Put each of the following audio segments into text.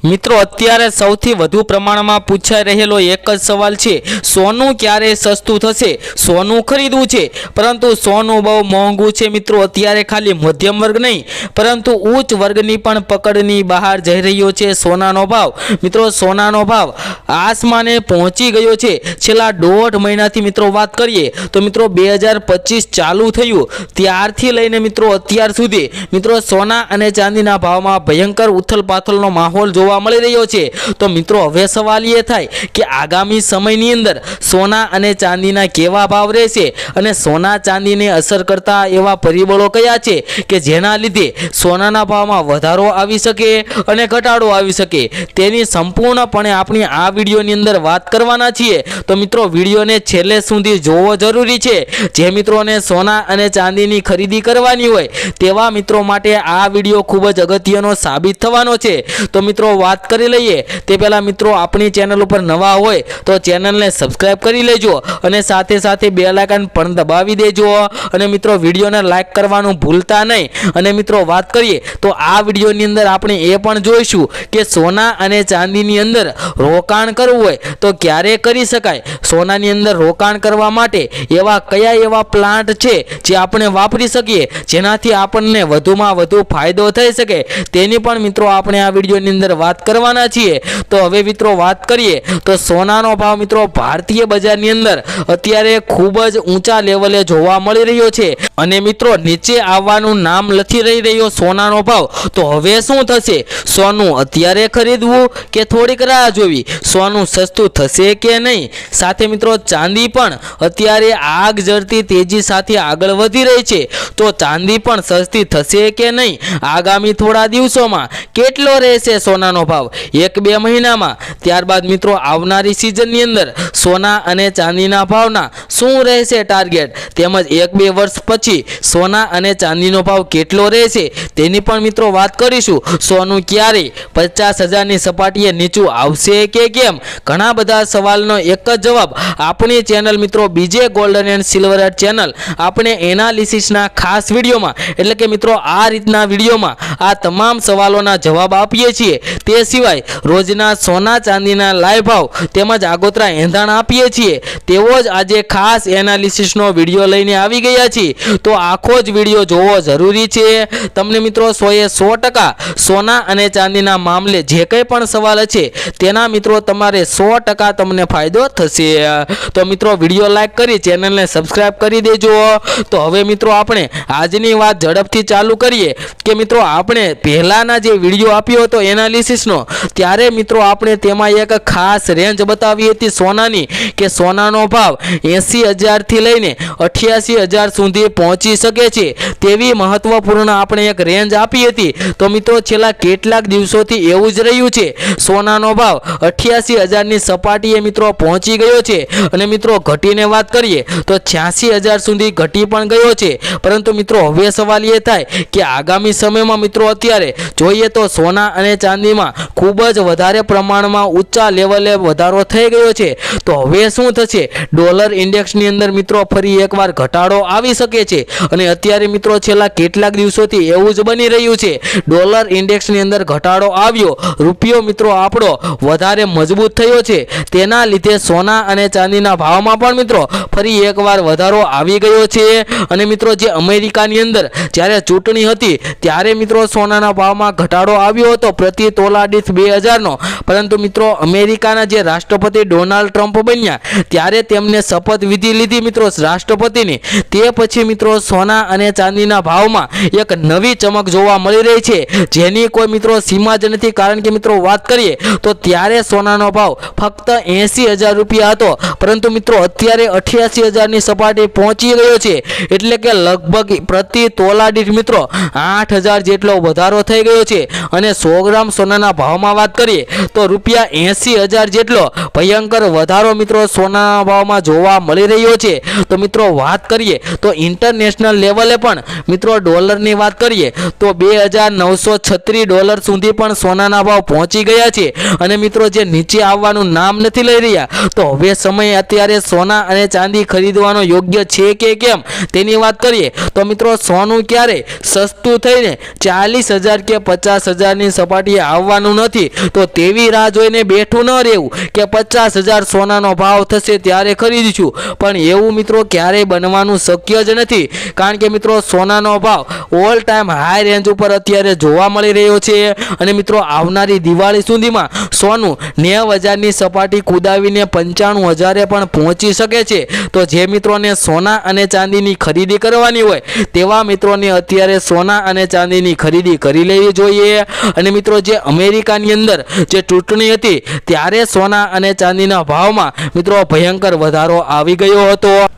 મિત્રો અત્યારે સૌથી વધુ પ્રમાણમાં પૂછાઈ રહેલો એક જ સવાલ છે, સોનું ક્યારે સસ્તું થશે? સોનું ખરીદવું છે, પરંતુ સોનું બહુ મોંઘું છે મિત્રો। અત્યારે ખાલી મધ્યમ વર્ગ નહીં પરંતુ ઉચ્ચ વર્ગની પણ પકડની બહાર જઈ રહ્યો છે સોનાનો ભાવ। મિત્રો સોનાનો ભાવ આસમાને પહોંચી ગયો છે। છેલ્લા 1.5 મહિનાથી મિત્રો વાત કરીએ તો મિત્રો 2025 ચાલુ થયું ત્યારથી લઈને મિત્રો અત્યાર સુધી મિત્રો સોના અને ચાંદીના ભાવમાં ભયંકર ઉથલપાથલનો માહોલ જોવા મળી રહ્યો છે। તો મિત્રો હવે સવાલ એ થાય કે આગામી સમયની અંદર સોના અને ચાંદીના કેવા ભાવ રહેશે અને સોના ચાંદીને અસર કરતા એવા પરિબળો કયા છે કે જેના લીધે સોનાના ભાવમાં વધારો આવી શકે અને ઘટાડો આવી શકે, તેની સંપૂર્ણપણે આપણી આ વિડીયોની અંદર વાત કરવાના છીએ। તો મિત્રો વિડીયોને છેલ્લે સુધી જોવો જરૂરી છે। જે મિત્રોને સોના અને ચાંદીની ખરીદી કરવાની હોય તેવા મિત્રો માટે આ વિડીયો ખૂબ જ અગત્યનો સાબિત થવાનો છે। તો મિત્રો વાત કરી લઈએ તે પહેલા મિત્રો આપણી ચેનલ ઉપર નવા હોય તો ચેનલને સબસ્ક્રાઇબ કરી લેજો અને સાથે સાથે બેલ આઇકન પણ દબાવી દેજો અને મિત્રો વિડીયોને લાઈક કરવાનું ભૂલતા નહીં। અને મિત્રો વાત કરીએ તો આ વિડીયોની અંદર આપણે એ પણ જોઈશું કે સોના અને ચાંદીની અંદર રોકાણ કરવું હોય તો ક્યારે કરી શકાય, સોનાની અંદર રોકાણ કરવા માટે એવા કયા એવા પ્લાન્ટ છે જે આપણે વાપરી શકીએ જેનાથી આપણને વધુમાં વધુ ફાયદો થઈ શકે, તેની પણ મિત્રો આપણે આ વિડીયોની અંદર વાત કરવાના છીએ। તો હવે મિત્રો વાત કરીએ તો સોનાનો ભાવ મિત્રો ભારતીય બજારની અંદર અત્યારે ખૂબ જ ઊંચા લેવલે જોવા મળી રહ્યો છે અને મિત્રો નીચે આવવાનું નામ નથી રહી રહ્યો સોનાનો ભાવ। તો હવે શું થશે? સોનું અત્યારે ખરીદવું કે થોડીક રાહ જોવી? સોનું સસ્તું થશે કે નહીં? સાથે મિત્રો ચાંદી પણ અત્યારે આગ ઝરતી તેજી સાથે આગળ વધી રહી છે, તો ચાંદી પણ સસ્તી થશે કે નહીં? આગામી થોડા દિવસોમાં કેટલો રહેશે સોનાનો ભાવ? 1-2 મહિનામાં? ત્યારબાદ મિત્રો આવનારી સિઝનની અંદર સોના અને ચાંદીના ભાવના શું રહેશે ટાર્ગેટ, તેમજ 1-2 વર્ષ પછી સોના અને ચાંદીનો ભાવ કેટલો રહેશે તેની પણ મિત્રો વાત કરીશું। સોનું ક્યારે 50,000ની સપાટીએ નીચું આવશે કે કેમ? ઘણા બધા સવાલનો એક જ જવાબ આપણી ચેનલ મિત્રો બીજે ગોલ્ડન એન્ડ સિલ્વર ચેનલ આપણે એનાલિસિસના ખાસ વિડીયોમાં એટલે કે મિત્રો આ રીતના વિડીયોમાં આ તમામ સવાલોના જવાબ આપીએ છીએ। તે સિવાય રોજના સોના ચાંદીના લાઈવ ભાવ તેમજ આગોતરા એંધાણ આપીએ છીએ, તેવો જ આજે ખાસ એનાલિસિસનો વિડીયો લઈને આવી ગયા છીએ। તો આખો જ વિડીયો જોવો જરૂરી છે। તમને મિત્રો 100% સોના અને ચાંદીના મામલે જે કંઈ પણ સવાલ છે તેના મિત્રો તમારે 100% તમને ફાયદો થશે। તો મિત્રો વિડીયો લાઈક કરી ચેનલને સબસ્ક્રાઇબ કરી દેજો। તો હવે મિત્રો આપણે આજની વાત ઝડપથી ચાલુ કરીએ કે મિત્રો આપણે પહેલાના જે વિડીયો આપ્યો હતો એનાલિસિસનો ત્યારે મિત્રો આપણે તેમાં એક ખાસ રેન્જ બતાવી હતી સોનાની કે સોનાનો ભાવ 80,000 થી લઈને 88,000 સુધી પહોંચી શકે છે તેવી મહત્વપૂર્ણ આપણે એક રેન્જ આપી હતી। તો મિત્રો છેલ્લા કેટલાક દિવસોથી એવું જ રહ્યું છે, સોનાનો ભાવ 88,000ની સપાટીએ મિત્રો પહોંચી ગયો છે અને મિત્રો ઘટીને વાત કરીએ તો 86,000 સુધી ઘટી પણ ગયો છે। પરંતુ મિત્રો હવે સવાલ એ થાય કે આગામી સમયમાં મિત્રો અત્યારે જોઈએ તો સોના અને ચાંદીમાં ખૂબ જ વધારે પ્રમાણમાં ઊંચા લેવલે વધારો થઈ ગયો છે, તો હવે શું થશે? ડોલર ઇન્ડેક્સની અંદર મિત્રો ફરી એકવાર ઘટાડો આવી શકે છે અને અત્યારે મિત્રો છેલ્લા કેટલાક દિવસોથી એવું જ બની રહ્યું છે। ડોલર ઇન્ડેક્સની અંદર ઘટાડો આવ્યો, રૂપિયો મિત્રો આપણો વધારે મજબૂત થયો છે, તેના લીધે સોના અને ચાંદીના ભાવમાં પણ મિત્રો ફરી એકવાર વધારો આવી ગયો છે। અને મિત્રો જે અમેરિકાની અંદર જ્યારે ચૂંટણી હતી ત્યારે મિત્રો સોનાના ભાવમાં ઘટાડો આવ્યો હતો પ્રતિ તોલા દીઠ 2,000નો, પરંતુ મિત્રો અમેરિકાના જે રાષ્ટ્રપતિ ડોનાલ્ડ ટ્રમ્પ બન્યા ત્યારે તેમને શપથવિધિ લીધી મિત્રો રાષ્ટ્રપતિની, તે પછી મિત્રો સોના અને ચાંદીના ભાવમાં એક નવી ચમક જોવા મળી રહી છે જેની કોઈ મિત્રો સીમા જ નથી। કારણ કે મિત્રો વાત કરીએ તો ત્યારે સોનાનો ભાવ ફક્ત 80,000 રૂપિયા હતો, પરંતુ મિત્રો અત્યારે 88,000ની સપાટી પહોંચી ગયો છે, એટલે કે લગભગ પ્રતિ તોલા દીઠ મિત્રો 8,000 જેટલો વધારો થઈ ગયો છે। અને 100 ગ્રામ સોનાના ભાવમાં વાત કરીએ તો રૂપિયા 80,000 જેટલો ભયંકર વધારો મિત્રો સોનાના ભાવમાં જોવા મળી રહ્યો છે। તો મિત્રો વાત કરીએ તો ઇન્ટરનેશનલ લેવલે પણ મિત્રો ડોલરની વાત કરીએ તો $2,936 સુધી પણ સોનાના ભાવ પહોંચી ગયા છે અને મિત્રો જે નીચે આવવાનું નામ નથી લઈ રહ્યા, તો હવે સમય અત્યારે સોના અને ચાંદી ખરીદવાનો યોગ્ય છે કે કેમ તેની વાત કરીએ તો મિત્રો સોનું ક્યારે સસ્તું થઈને 40,000 કે 50,000ની સપાટીએ આવવાનું નથી, તો તેવી રાહ જોઈને બેઠું ન રહેવું કે 50,000 સોનાનો ભાવ થશે ત્યારે ખરીદીશું, પણ એવું મિત્રો ક્યારેય બનવાનું શક્ય જ નથી, કારણ કે મિત્રો સોનાનો ભાવ ઓલ ટાઈમ હાઈ રેન્જ ઉપર અત્યારે જોવા મળી રહ્યો છે અને મિત્રો આવનારી દિવાળી સુધીમાં સોનું 90,000ની સપાટી કુદાવીને 95,000 પણ પહોંચી શકે છે। તો જે મિત્રોને સોના અને ચાંદીની ખરીદી કરવાની હોય તેવા મિત્રોને અત્યારે સોના અને ચાંદીની ખરીદી કરી લેવી જોઈએ। અને મિત્રો જે અમેરિકાની અંદર જે ચૂંટણી હતી ત્યારે સોના અને ચાંદીના ભાવમાં મિત્રો ભયંકર વધારો આવી ગયો હતો।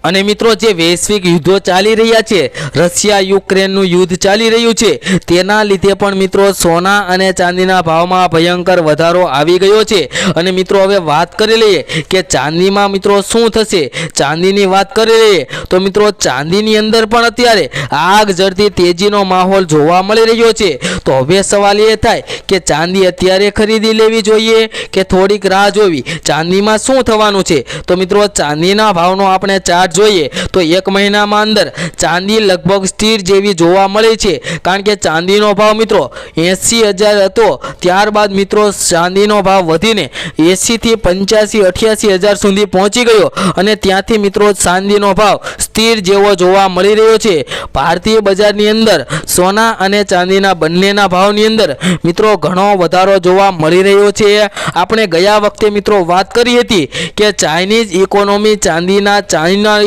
અને મિત્રો જે વૈશ્વિક યુદ્ધો ચાલી રહ્યા છે, રશિયા યુક્રેનનું યુદ્ધ ચાલી રહ્યું છે, તેના લીધે પણ મિત્રો સોના અને ચાંદીના ભાવમાં ભયંકર વધારો આવી ગયો છે। અને મિત્રો હવે વાત કરી લઈએ કે ચાંદીમાં મિત્રો શું થશે। ચાંદીની વાત કરી લઈએ તો મિત્રો ચાંદીની અંદર પણ અત્યારે આગ ઝરતી તેજીનો માહોલ જોવા મળી રહ્યો છે। તો હવે સવાલ એ થાય કે ચાંદી અત્યારે ખરીદી લેવી જોઈએ કે થોડીક રાહ જોવી। ચાંદીમાં શું થવાનું છે તો મિત્રો ચાંદીના ભાવનો આપણે ચાર્ટ જોઈએ તો એક મહિનામાં અંદર ચાંદી લગભગ સ્થિર જેવી જોવા મળે છે, કારણ કે ચાંદીનો ભાવ મિત્રો 80,000 હતો, ત્યારબાદ મિત્રો ચાંદીનો ભાવ વધીને 80 થી 85, 88,000 સુધી પહોંચી ગયો અને ત્યાંથી મિત્રો ચાંદીનો ભાવ સ્થિર જેવો જોવા મળી રહ્યો છે। ભારતીય બજારની અંદર સોના અને ચાંદીના બંનેના ભાવની અંદર મિત્રો ઘણો વધારો જોવા મળી રહ્યો છે। આપણે ગયા વખતે મિત્રો વાત કરી હતી કે ચાઇનીઝ ઇકોનોમી ચાઇના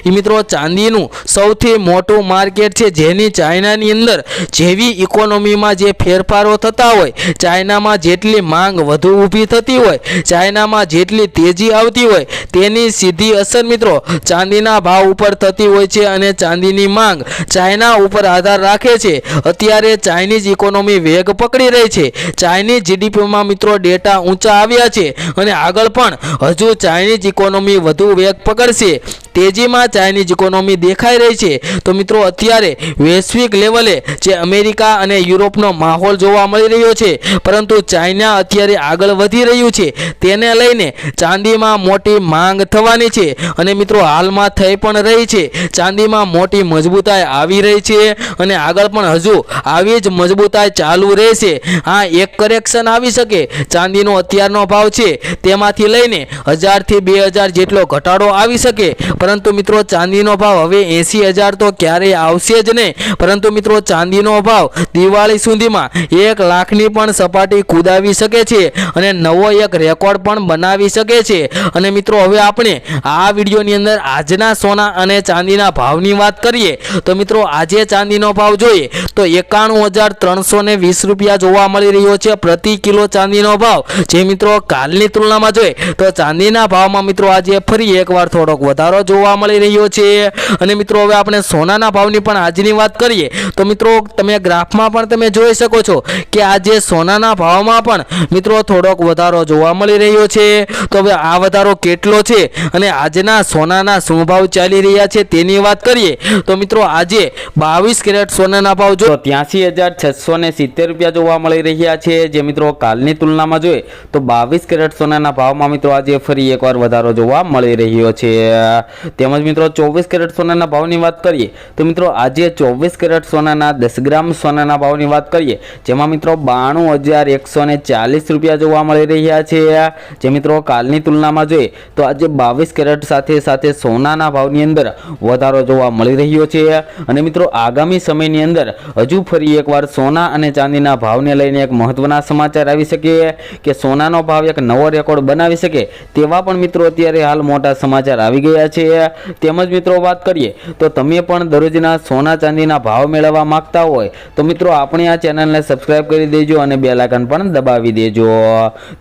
મિત્રો ચાંદીનું સૌથી મોટું માર્કેટ છે, જેની ચાઇનાની અંદર જેવી ઇકોનોમીમાં જે ફેરફારો થતા હોય, ચાઇનામાં જેટલી માંગ વધુ ઊભી થતી હોય, ચાઇનામાં જેટલી તેજી આવતી હોય, તેની સીધી અસર મિત્રો ચાંદીના ભાવ ઉપર થતી હોય છે અને ચાંદીની માંગ ચાઇના ઉપર આધાર રાખે છે। અત્યારે ચાઇનીઝ ઇકોનોમી વેગ પકડી રહી છે, ચાઇનીઝ જીડીપીમાં મિત્રો ડેટા ઊંચા આવ્યા છે અને આગળ પણ હજુ ચાઇનીઝ ઇકોનોમી વધુ વેગ પકડશે। તેજીમાં ચાઇનીઝ ઇકોનોમી દેખાઈ રહી છે। તો મિત્રો અત્યારે વૈશ્વિક લેવલે જે અમેરિકા અને યુરોપનો માહોલ જોવા મળી રહ્યો છે, પરંતુ ચાઇના અત્યારે આગળ વધી રહ્યું છે, તેને લઈને ચાંદીમાં મોટી માંગ થવાની છે અને મિત્રો હાલમાં થઈ પણ રહી છે। ચાંદીમાં મોટી મજબૂતાઈ આવી રહી છે અને આગળ પણ હજુ આવી જ મજબૂતાઈ ચાલુ રહેશે। હા, એક કરેક્શન આવી શકે, ચાંદીનો અત્યારનો ભાવ છે તેમાંથી લઈને 1,000 થી 2,000 જેટલો ઘટાડો આવી શકે, પરંતુ મિત્રો ચાંદીનો ભાવ હવે 80,000 તો ક્યારેય આવશે જ નહીં, પરંતુ મિત્રો ચાંદીનો ભાવ દિવાળી સુધીમાં 1 લાખની પણ સપાટી કુદાવી શકે છે અને નવો એક રેકોર્ડ પણ બનાવી શકે છે। અને મિત્રો હવે આપણે આ વિડીયોની અંદર આજના સોના અને ચાંદીના ભાવની વાત કરીએ તો મિત્રો આજે ચાંદીનો ભાવ જોઈએ તો 91,320 રૂપિયા જોવા મળી રહ્યો છે પ્રતિ કિલો ચાંદીનો ભાવ, જે મિત્રો કાલની તુલનામાં જોઈએ તો ચાંદીના ભાવમાં મિત્રો આજે ફરી એકવાર થોડોક વધારો જોવા મળી રહ્યો છે। અને મિત્રો હવે આપણે સોનાના ભાવની પણ આજની વાત કરીએ તો મિત્રો તમે ગ્રાફમાં પણ તમે જોઈ શકો છો કે આજે સોનાના ભાવમાં પણ મિત્રો થોડોક વધારો જોવા મળી રહ્યો છે। તો હવે આ વધારો કેટલો છે અને આજના સોનાના શું ભાવ ચાલી રહ્યા છે તેની વાત કરીએ તો મિત્રો આજે 22 કેરેટ સોનાના ભાવ જો 83,670 રૂપિયા જોવા મળી રહ્યા છે, જે મિત્રો કાલની તુલનામાં જોઈએ તો 22 કેરેટ સોનાના ભાવમાં મિત્રો આજે ફરી એકવાર વધારો જોવા મળી રહ્યો છે। તેમજ મિત્રો 24 કેરેટ સોનાના ભાવની વાત કરીએ તો મિત્રો આજે 24 કેરેટ સોનાના 10 ગ્રામ સોનાના ભાવની વાત કરીએ, જેમાં મિત્રો 92,140 રૂપિયા જોવા મળી રહ્યા છે, જે મિત્રો કાલની તુલનામાં જોઈએ તો આજે 22 કેરેટ સાથે સાથે સોનાના ભાવની અંદર વધારો જોવા મળી રહ્યો છે। અને મિત્રો આગામી સમયની અંદર હજુ ફરી એકવાર સોના અને ચાંદીના ભાવને લઈને એક મહત્વના સમાચાર આવી શકે કે સોનાનો ભાવ એક નવો રેકોર્ડ બનાવી શકે તેવા પણ મિત્રો અત્યારે હાલ મોટા સમાચાર આવી ગયા છે। તેમજ મિત્રો વાત કરીએ તો તમે પણ દરરોજના સોના ચાંદીના ભાવ મેળવવા માંગતા હોય તો મિત્રો આપણી આ ચેનલને સબસ્ક્રાઇબ કરી દેજો અને બેલ આઇકન પણ દબાવી દેજો।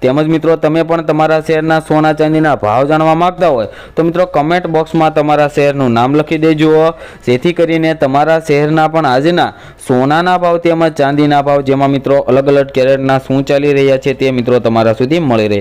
તેમજ મિત્રો તમે પણ તમારા શહેરના સોના ચાંદીના ભાવ જાણવા માંગતા હોય તો મિત્રો કમેન્ટ બોક્સમાં તમારા શહેરનું નામ લખી દેજો, જેથી કરીને તમારા શહેરના પણ આજના સોનાના ભાવ તેમજ ચાંદીના ભાવ જેમાં મિત્રો અલગ અલગ કેરેટના શું ચાલી રહ્યા છે તે મિત્રો તમારા સુધી મળી રહે।